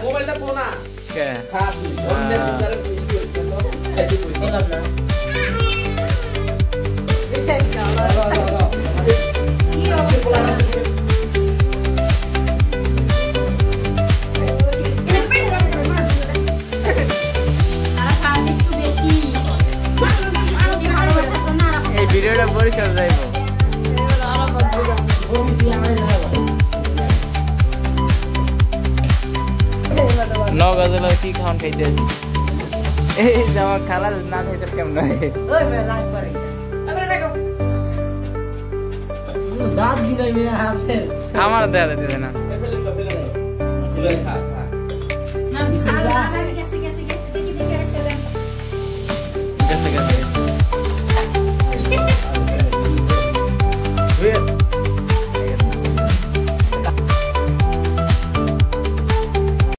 মোবাইলটা পো না কে খারাপ অন্য সুন্দরে ভিডিও করতে এটি কইছি না কি হবে বলা না এই ভিডিওটা পরিষ্কার যাইবো নগজল কি খাওন খাইতে এই জামা খালার নাম হেসব কেমন হয় ওই মে লাইক করি আরে দেখো দাঁত দিলাই মেয়ে হাতে আমার দাঁত দিতে না ফেলে খা খা না খালা গেছে দেখি দেখে রাখতে দেন গেছে